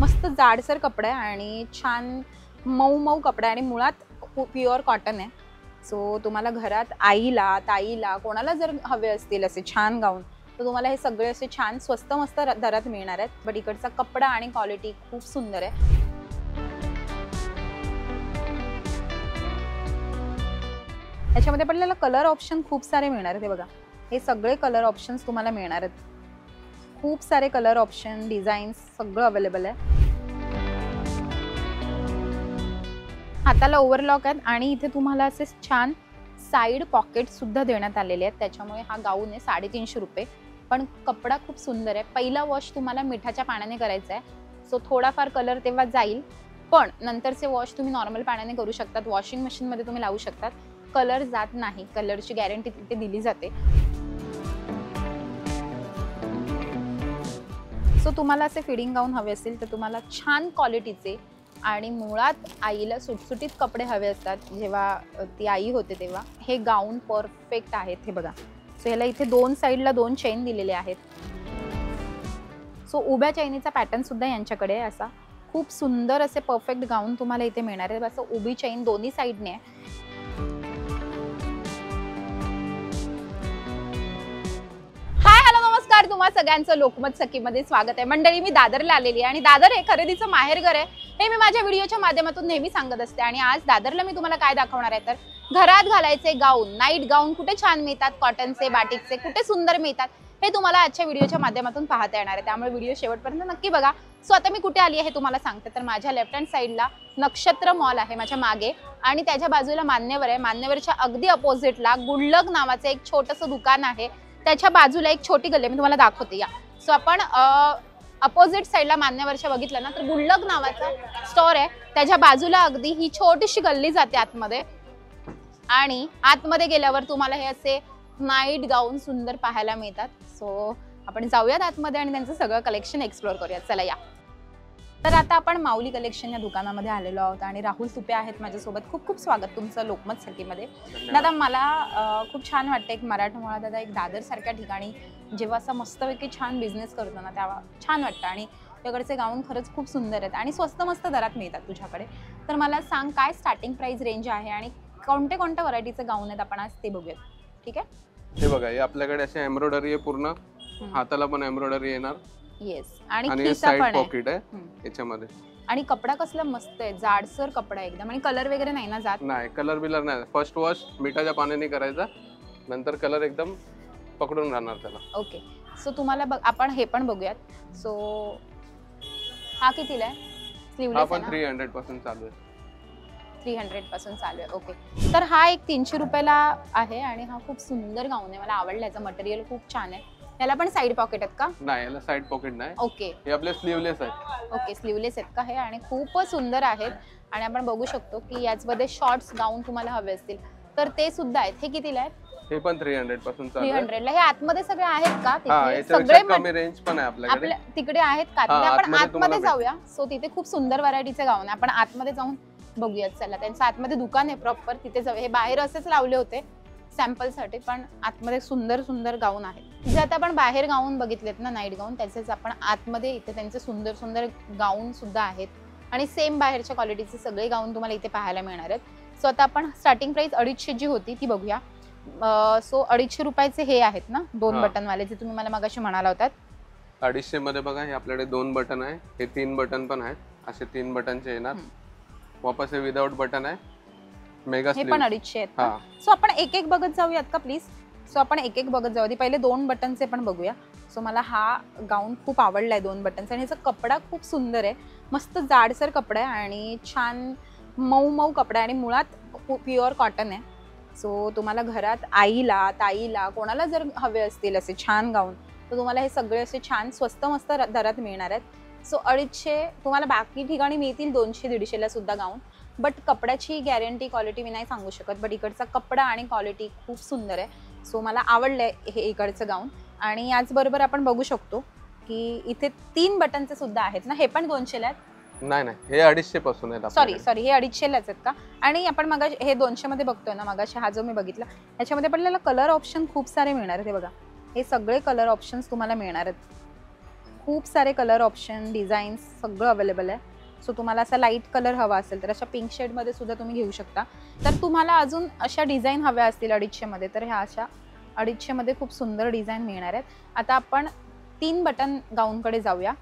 मस्त जाडसर कपडा आहे आणि छान मऊ मऊ कपडा आहे आणि मुळात प्युअर कॉटन आहे। सो तुम्हाला घरात आईला ताईला कोणाला जर हवे असतील असे छान गाऊन तर तुम्हाला हे सगळे असे छान स्वस्त मस्त दरात मिळणार आहेत। बट इकडचा कपडा आणि क्वालिटी खूप सुंदर आहे। याच्यामध्ये आपल्याला कलर ऑप्शन खूप सारे मिळणार आहेत। हे बघा, हे सगळे कलर ऑप्शन्स तुम्हाला मिळणार आहेत। खूप सारे कलर ऑप्शन डिझाईन्स सगळं अवेलेबल आहे। हाताला ओव्हरलॉक आहेत आणि इथे तुम्हाला असे छान साइड पॉकेट सुद्धा देण्यात आलेले आहेत। त्याच्यामुळे हा गाऊन आहे 350 रुपये, पण कपडा खूप सुंदर आहे। पहिला वॉश तुम्हाला मिठाच्या पाण्याने करायचा आहे। सो थोडाफार कलर तेव्हा जाईल, पण नंतरचे वॉश तुम्ही नॉर्मल पाण्याने करू शकतात। वॉशिंग मशीन मध्ये तुम्ही लावू शकतात, कलर जात नाही। कलरची गॅरंटी तिथे दिली जाते। सो तुम्हाला असे फिडिंग गाऊन हवे असतील तर तुम्हाला छान क्वालिटीचे आणि मुळात आईला सुटसुटीत कपडे हवे असतात, जेव्हा ती आई होते तेव्हा हे गाऊन परफेक्ट आहेत। हे बघा, सो ह्याला इथे दोन साईडला दोन चेन दिलेले आहेत। सो उभ्या चैनीचा पॅटर्न सुद्धा यांच्याकडे आहे। असा खूप सुंदर असे परफेक्ट गाऊन तुम्हाला इथे मिळणार आहे। असं उभी चैन दोन्ही साईडने आहे। नमस्कार, तुम्हा सगळ्यांचं लोकमत सखीमध्ये स्वागत आहे। मंडळी, मी दादरला आलेली आहे आणि दादर हे खरेदीचं माहेरघर आहे, हे मी माझ्या व्हिडिओच्या माध्यमातून नेहमी सांगत असते। आणि आज दादरला मी तुम्हाला काय दाखवणार आहे तर घरात घालायचे गाऊन, नाईट गाऊन कुठे छान मिळतात, कॉटनचे बाटिकचे कुठे सुंदर मिळतात, हे तुम्हाला आजच्या व्हिडिओच्या माध्यमातून पाहता येणार आहे। त्यामुळे व्हिडिओ शेवटपर्यंत नक्की बघा। सो आता मी कुठे आली आहे हे तुम्हाला सांगते। तर माझ्या लेफ्ट हँड साईडला नक्षत्र मॉल आहे माझ्या मागे, आणि त्याच्या बाजूला मान्यवर आहे। मान्यवरच्या अगदी अपोजिटला गुडलक नावाचं एक छोटंसं दुकान आहे। त्याच्या बाजूला एक छोटी गल्ली मी तुम्हाला दाखवते या। सो आपण अपोजिट साईडला मान्यवरच्या बघितलं ना तर गुडलक नावाचा स्टोर आहे। त्याच्या बाजूला अगदी ही छोटीशी गल्ली जाते आतमध्ये, आणि आतमध्ये गेल्यावर तुम्हाला हे असे नाईट गाऊन सुंदर पाहायला मिळतात। सो आपण जाऊयात आतमध्ये आणि त्यांचं सगळं कलेक्शन एक्सप्लोर करूयात। चला या। तर आता आपण माऊली कलेक्शन या दुकानामध्ये आलेलो आहोत आणि राहुल तुपे आहेत माझ्यासोबत। खूप खूप स्वागत तुमचं लोकमत सखीमध्ये। दादा, मला खूप छान वाटतं एक मराठमोळा दादा एक दादर सारख्या ठिकाणी जेव्हा असा मस्तपैकी छान बिझनेस करतो ना तेव्हा छान वाटतं। आणि तुझ्याकडचे गाऊन खरंच खूप सुंदर आहेत आणि स्वस्त मस्त दरात मिळतात तुझ्याकडे। तर मला सांग, काय स्टार्टिंग प्राइस रेंज आहे आणि कोणते कोणत्या व्हरायटीचे गाऊन आहेत आपण आज ते बघूयात, ठीक आहे? हे बघा, हे आपल्याकडे असे एम्ब्रॉयडरी आहे, पूर्ण हाताला पण एम्ब्रॉयडरी येणार। येस, आणि खिसा पण पॉकेट आहे याच्यामध्ये। आणि कपडा कसला मस्त आहे, जाडसर कपडा आहे एकदम, आणि कलर वगैरे नाही ना जात? नाही, कलर बिलर नाही। फर्स्ट वॉश मिठाच्या पाण्याने करायचा, नंतर कलर एकदम पकडून राहणार त्याला। ओके, सो तुम्हाला आपण हे पण बघूयात। सो हा कितीला आहे? स्लीवलेस हा पण 300 पासून चालू आहे। 300 पासून चालू आहे। ओके, तर हा एक 300 रुपयाला आहे आणि हा खूप सुंदर गाऊन आहे। मला आवडला, याचं मटेरियल खूप छान आहे। याला पण साइड पॉकेट आहेत का? नाही, याला साइड पॉकेट नाही। ओके, हे आपले स्लीवलेस आहेत। ओके, स्लीवलेस आहेत का हे? आणि खूपच सुंदर आहेत। आणि आपण बघू शकतो की याचमध्ये शॉर्ट्स गाऊन तुम्हाला हवे असतील तर ते सुद्धा आहेत। हे कितीला आहेत? हे पण 300 पासून चालू आहे। 300 ला। हे आतमध्ये सगळे आहेत का? सगळे कमी रेंज पण आहे आपल्याकडे। तिकडे आहेत का? आपण आतमध्ये जाऊया। सो तिथे खूप सुंदर व्हरायटीचे गाऊन आहे, आपण आतमध्ये जाऊन बघूयात। चला, त्यांचं आतमध्ये दुकान आहे प्रॉपर, तिथे जाऊया। हे बाहेर असेच लावले होते सॅम्पल साठी, पण आतमध्ये सुंदर सुंदर गाऊन आहेत। जे आता आपण बाहेर गाऊन बघितलेत ना नाईट गाऊन, त्याचेच आपण आतमध्ये इथे त्यांचे सुंदर सुंदर गाऊन सुद्धा आहेत आणि सेम बाहेरच्या क्वालिटीचे सगळे गाऊन तुम्हाला इथे पाहायला मिळणार आहेत। सो आता आपण स्टार्टिंग प्राइस 250 जी होती ती बघूया। सो 250 रुपयाचे हे आहेत ना दोन बटन वाले, जे तुम्ही मला मगाशी म्हणाला होतात। 250 मध्ये बघा, हे आपल्याकडे 2 बटन आहे, हे 3 बटन पण आहेत। असे 3 बटनचे येणार। वापस हे विदाउट बटन आहे, मेगा हे पण 250 आहेत। सो आपण एक एक बघत जाऊयात का प्लीज? सो आपण एक एक बघत जाऊ। पहिले 2 बटनचे पण बघूया। सो मला हा गाऊन खूप आवडलाय 2 बटनचा, आणि ह्याचा कपडा खूप सुंदर आहे। मस्त जाडसर कपडा आहे आणि छान मऊ मऊ कपडा आहे आणि मुळात प्युअर कॉटन आहे। सो तुम्हाला घरात आईला ताईला कोणाला जर हवे असतील असे छान गाऊन तर तुम्हाला हे सगळे असे छान स्वस्त मस्त दरात मिळणार आहेत। सो 250 तुम्हाला बाकी ठिकाणी मिळतील 200-150 ला सुद्धा गाऊन, बट कपड्याची गॅरंटी क्वालिटी मी नाही सांगू शकत। बट इकडचा कपडा आणि क्वालिटी खूप सुंदर आहे। सो मला आवडलंय हे इकडचं गाऊन। आणि याचबरोबर आपण बघू शकतो की इथे 3 बटनचे सुद्धा आहेत ना, हे पण 200 ला आहेत? नाही नाही, हे 250 पासून आहेत। सॉरी, हे 250 लाच आहेत का? आणि आपण मग हे 200 मध्ये बघतोय ना, मगाशी हा जो मी बघितला याच्यामध्ये आपल्याला कलर ऑप्शन खूप सारे मिळणार आहेत। हे बघा, हे सगळे कलर ऑप्शन्स तुम्हाला मिळणार आहेत। खूप सारे कलर ऑप्शन, डिझाईन्स सगळं अवेलेबल आहे. सो तुम्हाला असा लाईट कलर हवा असेल तर अशा पिंक शेडमध्ये सुद्धा तुम्ही घेऊ शकता. तर तुम्हाला अजून अशा डिझाईन हव्या असतील 250मध्ये तर ह्या अशा 250मध्ये खूप सुंदर डिझाईन मिळणार आहेत. आता आपण 3 बटन गाऊनकडे जाऊया.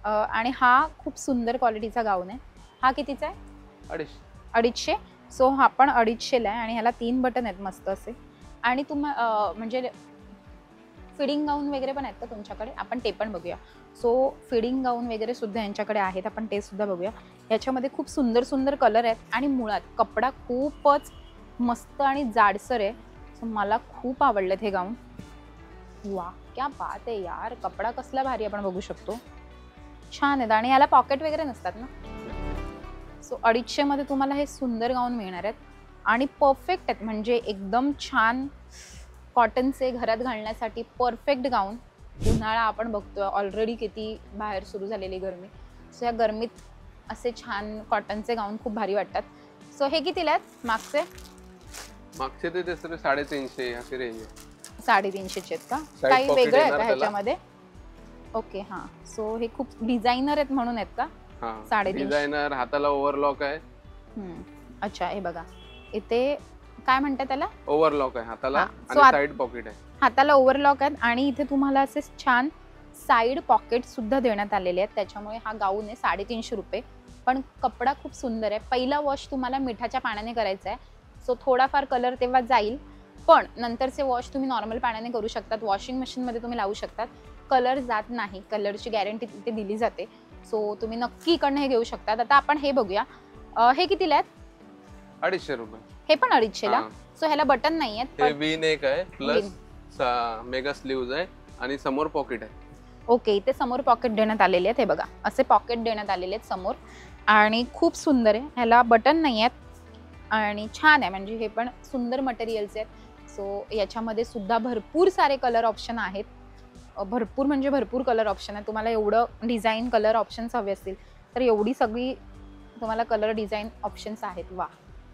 आणि हा खूप सुंदर क्वालिटीचा गाऊन आहे. हा कितीचा आहे? 250. सो हा पण 250ला आहे आणि ह्याला 3 बटन आहेत मस्त असे. आणि म्हणजे फिडिंग गाऊन वगैरे पण आहेत का तुमच्याकडे? आपण ते पण बघूया. सो फिडिंग गाऊन वगैरे सुद्धा यांच्याकडे आहेत, आपण ते सुद्धा बघूया. याच्यामध्ये खूप सुंदर सुंदर कलर आहेत आणि मुळात कपडा खूपच मस्त आणि जाडसर आहे. सो मला खूप आवडलेत हे गाऊन. वा क्या बात आहे यार, कपडा कसला भारी आपण बघू शकतो. छान आहेत आणि याला पॉकेट वगैरे नसतात ना. सो 250मध्ये तुम्हाला हे सुंदर गाऊन मिळणार आहेत आणि परफेक्ट आहेत, म्हणजे एकदम छान कॉटनचे घरात घालण्यासाठी परफेक्ट गाऊन. उन्हाळा आपण बघतोय ऑलरेडी, किती बाहेर सुरू झालेली गरमी. सो या गरमीत असे छान कॉटनचे गाऊन खूप भारी वाटतात. सो हे कितीला आहेत मागचे? मागचे ते 350 अशी रेंज आहे. 350चे आहेत का? काही वेगळं आहे का ह्याच्यामध्ये? ओके हां. सो हे खूप डिझायनर आहेत म्हणून आहेत का? हां, 350. डिझायनर, हाताला ओव्हरलॉक आहे. अच्छा हे बघा, इथे काय म्हणतात त्याला? ओव्हरलॉक आहे हाताला आणि साइड पॉकेट आहे. हाताला ओव्हरलॉक आहेत आणि इथे तुम्हाला असे छान साइड पॉकेट सुद्धा देण्यात आलेले आहेत. त्याच्यामुळे हा गाऊन आहे 350 रुपये. पण कपडा खूप सुंदर आहे. पहिला वॉश तुम्हाला मिठाच्या पाण्याने करायचा आहे. सो थोडाफार कलर तेव्हा जाईल, पण नंतरचे वॉश तुम्ही नॉर्मल पाण्याने करू शकतात. वॉशिंग मशीनमध्ये तुम्ही लावू शकतात. कलर जात नाही, कलरची गॅरंटी तिथे दिली जाते. सो तुम्ही नक्की इकडनं हे घेऊ शकतात. आता आपण हे बघूया. हे कितीला आहेत? 250 रुपये. हे पण 250ला. सो ह्याला बटन नाही आहेत. हे वी नेक आहे प्लस मेगा स्लीव्ज आहे आणि समोर पॉकेट आहे. ओके, इथे समोर पॉकेट देण्यात आलेले आहेत. हे बघा असे पॉकेट देण्यात आलेले आहेत समोर आणि खूप सुंदर आहे. ह्याला बटन नाही आहेत आणि छान आहे, म्हणजे हे पण सुंदर मटेरियलचे आहेत. सो याच्यामध्ये सुद्धा भरपूर सारे कलर ऑप्शन आहेत. भरपूर म्हणजे भरपूर कलर ऑप्शन आहे. तुम्हाला एवढं डिझाईन कलर ऑप्शन्स हवे असतील तर एवढी सगळी तुम्हाला कलर डिझाईन ऑप्शन्स आहेत. वा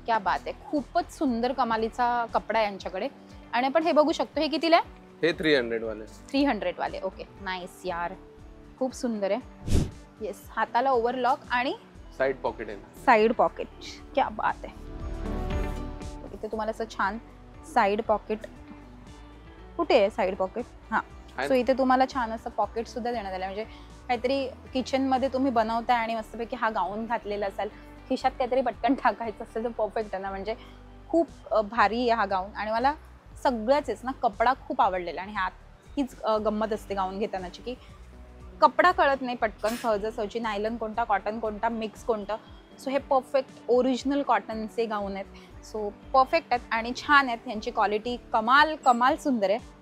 क्या बात आहे, खूपच सुंदर कमालीचा कपडा आहे यांच्याकडे. आणि आपण हे बघू शकतो. हे कितीला आहे? हे 300 वाले. 300 वाले. ओके नाईस यार, खूप सुंदर आहे. येस, हाताला ओव्हरलॉक आणि साइड पॉकेट आहे. साइड पॉकेट, क्या बात आहे. इथे तुम्हाला असं छान साइड पॉकेट. कुठे आहे साइड पॉकेट? हां. सो इथे तुम्हाला छान असं पॉकेट सुद्धा देण्यात आलं, म्हणजे काहीतरी किचनमध्ये तुम्ही बनवताय आणि मस्तपैकी हा गाऊन घातलेला असाल, खिशात काहीतरी पटकन टाकायचं असेल तर परफेक्ट आहे ना. म्हणजे खूप भारी आहे हा गाऊन आणि मला सगळ्याच ना कपडा खूप आवडलेला. आणि ह्यात हीच गंमत असते गाऊन घेतानाची, की कपडा कळत नाही पटकन सहजासहजी, नायलन कोणता, कॉटन कोणता, मिक्स कोणतं. सो हे परफेक्ट ओरिजिनल कॉटनचे गाऊन आहेत. सो परफेक्ट आहेत आणि छान आहेत. यांची क्वालिटी कमाल कमाल सुंदर आहे.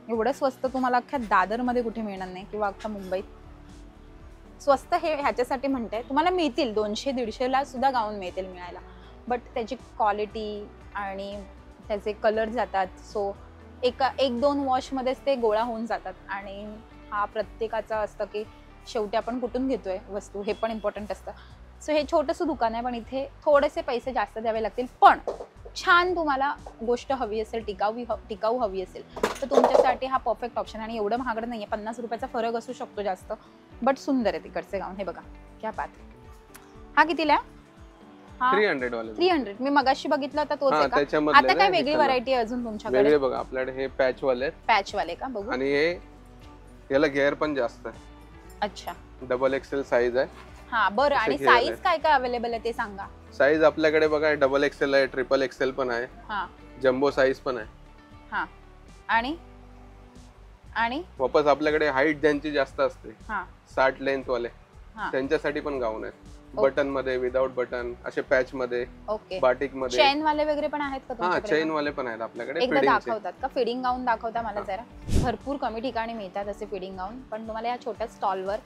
एवढं स्वस्त तुम्हाला अख्ख्या दादरमध्ये कुठे मिळणार नाही किंवा अख्ख्या मुंबईत. स्वस्त हे ह्याच्यासाठी म्हणते, तुम्हाला मिळतील 200-150ला सुद्धा गाऊन मिळतील मिळायला, बट त्याची क्वालिटी आणि त्याचे कलर जातात. सो एक दोन वॉशमध्येच ते गोळा होऊन जातात. आणि हा प्रत्येकाचा असतं की शेवटी आपण कुठून घेतोय वस्तू, हे पण इम्पॉर्टंट असतं. सो हे छोटंसं दुकान आहे, पण इथे थोडेसे पैसे जास्त द्यावे लागतील. पण छान तुम्हाला गोष्ट हवी असेल, टिकाऊ हवी असेल तर तुमच्यासाठी हा परफेक्ट ऑप्शन. आणि एवढं महागडं नाही आहे, 50 रुपयाचा फरक असू शकतो जास्त, बट सुंदर आहे तिकडचे गाऊन. हे बघा क्या बात. हा कितीला आहे? हा 300 वाले. 300. मी मगाशी बघितला होता तोच आहे का? आता काय वेगळी व्हरायटी आहे अजून तुमच्याकडे? वेगळे बघा आपल्याकडे हे पॅच वाले आहेत. पॅच वाले का? बघू. आणि हे याला घेअर पण जास्त आहे. अच्छा, डबल एक्सेल साईज आहे. हा बरं. आणि साईज काय काय अवेलेबल आहे ते सांगा. साईज आपल्याकडे बघा डबल एक्सेल आहे, ट्रिपल एक्सेल पण आहे, हा जम्बो साईज पण आहे. हा आणि आणि वापस आपल्याकडे हाईट ज्यांची जास्त असते, हा 60 लेंथ वाले, हा त्यांच्यासाठी पण गाऊन आहेत. बटन मध्ये, विदाउट बटन, असे पॅच मध्ये, ओके. बाटिक मध्ये. चेन वाले वगैरे पण आहेत का हा तुमच्याकडे? चेन वाले पण आहेत आपल्याकडे. एकदा फिडिंगचे. दाखवतात का? फिडिंग गाऊन दाखवता मला जरा. भरपूर कमी ठिकाणी मिळतात असे फिडिंग गाऊन, पण तुम्हाला या छोट्या स्टॉलवर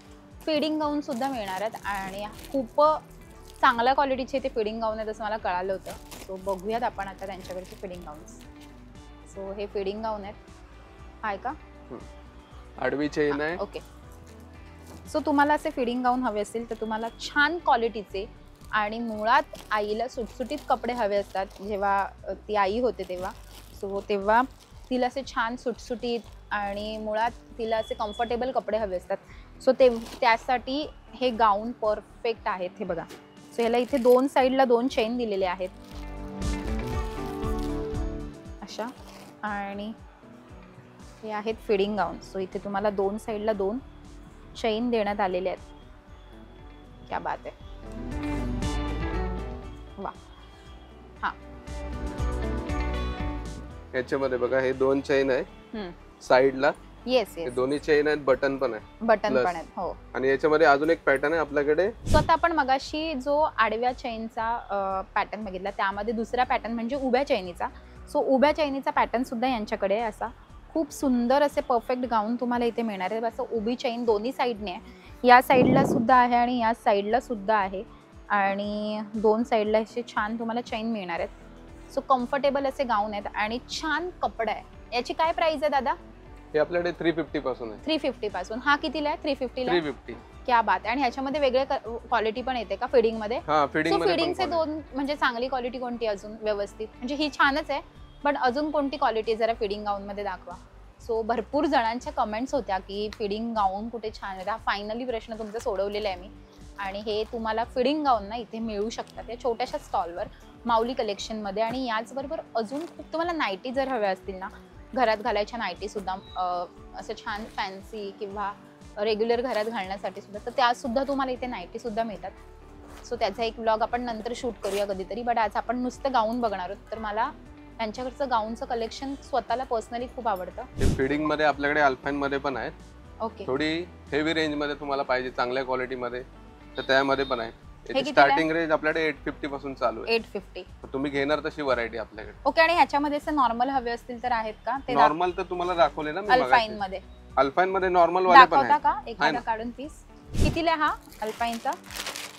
फिडिंग गाऊन सुद्धा मिळणार आहेत. आणि खूप चांगल्या क्वालिटीचे ते फिडिंग गाऊन आहेत असं मला कळालं होतं. सो बघूयात आपण आता त्यांच्याकडचे फिडिंग गाऊन्स. सो हे फिडिंग गाऊन आहेत. आहे का? आडवी चेन आहे. ओके. सो तुम्हाला असे फिडिंग गाऊन हवे असतील तर तुम्हाला छान क्वालिटीचे आणि मुळात आईला सुटसुटीत कपडे हवे असतात. जेव्हा ती आई होते तेव्हा, सो तेव्हा तिला असे छान सुटसुटीत आणि मुळात तिला असे कम्फर्टेबल कपडे हवे असतात. सो त्यासाठी हे गाऊन परफेक्ट आहेत. हे बघा, सो ह्याला इथे 2 साईडला 2 चेन दिलेले आहेत अशा, आणि हे आहेत फिडिंग गाऊन. सो इथे तुम्हाला 2 साईडला 2 चेन देण्यात आलेले आहेत. क्या बात आहे, वा. हा, याच्यामध्ये बघा हे 2 चेन आहे साईडला. येस हे येस, दोन्ही चेन आहेत, बटन पण आहे, बटन plus. पण आहेत. हो. आणि याच्यामध्ये अजून एक पॅटर्न आहे आपल्याकडे. सो आता आपण मगाशी जो आडव्या चेनचा पॅटर्न बघितला, त्यामध्ये दुसरा पॅटर्न म्हणजे उभ्या चैनीचा. सो उभ्या चैनीचा पॅटर्न सुद्धा यांच्याकडे आहे. असा खूप सुंदर असे परफेक्ट गाऊन तुम्हाला इथे मिळणार आहे. असं उभी चैन दोन्ही साईडने आहे, या साईडला सुद्धा आहे आणि या साईडला सुद्धा आहे, आणि 2 साईडला असे छान तुम्हाला चैन मिळणार आहेत. सो कम्फर्टेबल असे गाऊन आहेत आणि छान कपडा आहे. याची काय प्राइस आहे दादा? हे आपल्याकडे 350 पासून आहे. 350 पासून. हा कितीला आहे? 350 ला. 350. क्या बात आहे. आणि ह्याच्यामध्ये वेगळे क्वालिटी पण येते का फिडिंग मध्ये? हा, फिडिंग मध्ये फिडिंगचे 2 म्हणजे चांगली क्वालिटी कोणती अजून व्यवस्थित? म्हणजे ही छानच आहे, पण अजून कोणती क्वालिटी जरा फिडिंग गाऊन मध्ये दाखवा. सो भरपूर जणांच्या कमेंट्स होत्या की फिडिंग गाऊन कुठे छान आहे. हा फायनली प्रश्न तुमचा सोडवलेला आहे मी. आणि हे तुम्हाला फिडिंग गाऊन ना इथे मिळू शकतात या छोट्याशा स्टॉलवर, माऊली कलेक्शन मध्ये. आणि याचबरोबर अजून खूप तुम्हाला नाईटी जर हव्या असतील ना, घरात घालायच्या नाईटी सुद्धा असं छान फॅन्सी किंवा रेग्युलर घरात घालण्यासाठी सुद्धा, तर त्या सुद्धा तुम्हाला इथे नाईटी सुद्धा मिळतात. सो त्याचा एक व्लॉग आपण नंतर शूट करूया कधीतरी. बट आज आपण नुसतं गाऊन बघणार आहोत. तर मला त्यांच्याकडचं गाऊनचं कलेक्शन स्वतःला पर्सनली खूप आवडतं. हे फिडिंग मध्ये आपल्याकडे अल्पाइन मध्ये पण आहेत. ओके, थोडी हेवी रेंज मध्ये तुम्हाला पाहिजे चांगल्या क्वालिटी मध्ये, तर त्यामध्ये पण आहे. कितीला स्टार्टिंग रेंज आपल्याकडे 850 पासून चालू आहे. 850. तर तुम्ही घेणार तशी व्हरायटी आपल्याकडे. ओके. आणि ह्याच्यामध्ये असं नॉर्मल हवे असतील तर आहेत का? ते नॉर्मल तर तुम्हाला दाखवले ना मी अल्पाइन मध्ये. अल्पाइन मध्ये नॉर्मल वाले पण दाखवता आहेत. का एखादा काढून पीस? कितीला हा अल्पाइनचा?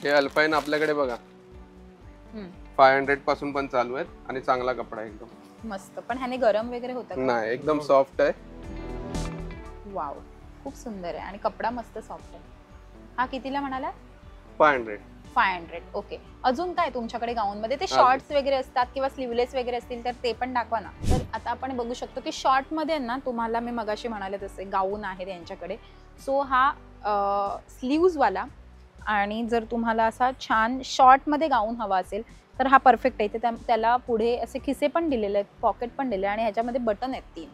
हे अल्पाइन आपल्याकडे बघा 500 पासून पण चालू आहेत आणि चांगला कपडा आहे एकदम मस्त. पण ह्याने गरम वगैरे होतं का? नाही, एकदम सॉफ्ट आहे. वाव, खूप सुंदर आहे आणि कपडा मस्त सॉफ्ट आहे. हा कितीला म्हणाला? 500. 500. ओके. अजून काय तुमच्याकडे गाऊन मध्ये? ते शॉर्ट्स वगैरे असतात किंवा स्लीवलेस वगैरे असतील तर ते पण दाखवा ना. तर आता आपण बघू शकतो की शॉर्ट मध्ये ना, तुम्हाला मी मगाशी म्हणाले तसे गाऊन आहे त्यांच्याकडे. सो हा स्लीव्ज वाला, आणि जर तुम्हाला असा छान शॉर्ट मध्ये गाऊन हवा असेल तर हा परफेक्ट आहे. तर त्याला पुढे असे खिसे पण दिलेले आहेत, पॉकेट पण दिले, आणि ह्याच्यामध्ये बटन आहेत 3.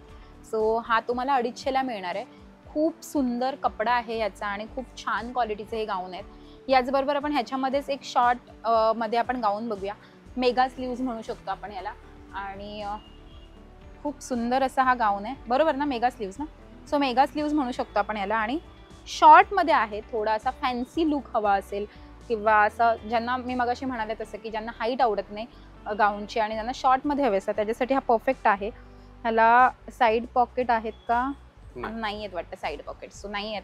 सो हा तुम्हाला 250ला मिळणार आहे. खूप सुंदर कपडा आहे याचा आणि खूप छान क्वालिटीचे हे गाऊन आहेत. याचबरोबर आपण ह्याच्यामध्येच एक शॉर्ट मध्ये आपण गाऊन बघूया. मेगा स्लीव्ज म्हणू शकतो आपण याला, आणि खूप सुंदर असा हा गाऊन आहे. बरोबर ना, मेगा स्लीव्ज ना? सो मेगा स्लीव्ज म्हणू शकतो आपण याला. आणि शॉर्ट मध्ये आहे. थोडा असा फॅन्सी लुक हवा असेल किंवा असं ज्यांना मी मगाशी म्हणाले तसं की ज्यांना हाईट आवडत नाही गाऊनची आणि ज्यांना शॉर्ट मध्ये हवे असतात, त्याच्यासाठी हा परफेक्ट आहे. ह्याला साईड पॉकेट आहेत का? नाही आहेत वाटतं साईड पॉकेट. सो नाही आहेत.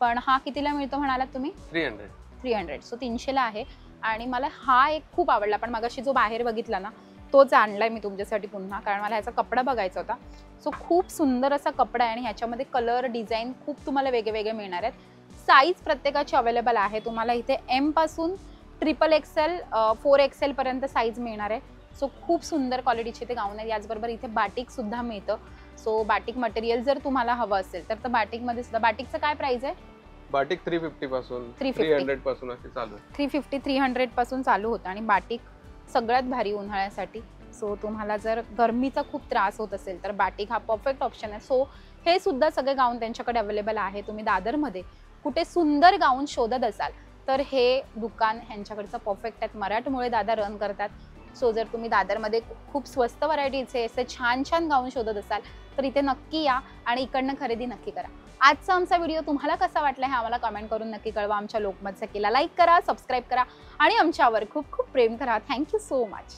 पण हा कितीला मिळतो म्हणालात तुम्ही? 300. सो 300ला आहे. आणि मला हा एक खूप आवडला, पण मगाशी जो बाहेर बघितला ना तोच आणलाय मी तुमच्यासाठी पुन्हा, कारण मला ह्याचा कपडा बघायचा होता. सो खूप सुंदर असा कपडा आहे आणि ह्याच्यामध्ये कलर डिझाईन खूप तुम्हाला वेगळे मिळणार आहेत. साईज प्रत्येकाची अवेलेबल आहे. तुम्हाला इथे M पासून XXL 4XL पर्यंत साईज मिळणार आहे. सो खूप सुंदर क्वालिटीचे ते गाऊन आहे. याचबरोबर इथे बाटिक सुद्धा मिळतं. सो बाटिक मटेरियल जर तुम्हाला हवं असेल तर बाटिकमध्ये सुद्धा. बाटिकचं काय प्राइस आहे? बाटिक 350 पासून 350 300 पासून असे चालू आहे. 350-300 पासून चालू होतं. आणि बाटिक सगळ्यात भारी उन्हाळ्यासाठी. सो तुम्हाला जर गरमीचा खूप त्रास होत असेल तर बाटिक हा परफेक्ट ऑप्शन आहे. सो हे सुद्धा सगळे गाऊन त्यांच्याकडे अवेलेबल आहे. तुम्ही दादरमध्ये कुठे सुंदर गाऊन शोधत असाल तर हे दुकान ह्यांच्याकडचं परफेक्ट आहेत. मराठमोळे दादा रन करतात. सो जर तुम्ही दादरमध्ये खूप स्वस्त व्हरायटीचे असे छान छान गाऊन शोधत असाल तर इथे नक्की या आणि इकडनं खरेदी नक्की करा. आजचा आमचा व्हिडिओ तुम्हाला कसा वाटला हे आम्हाला कमेंट करून नक्की कळवा. आमच्या लोकमत सखीला लाईक करा, सबस्क्राईब करा आणि आमच्यावर खूप खूप प्रेम करा. Thank you so much.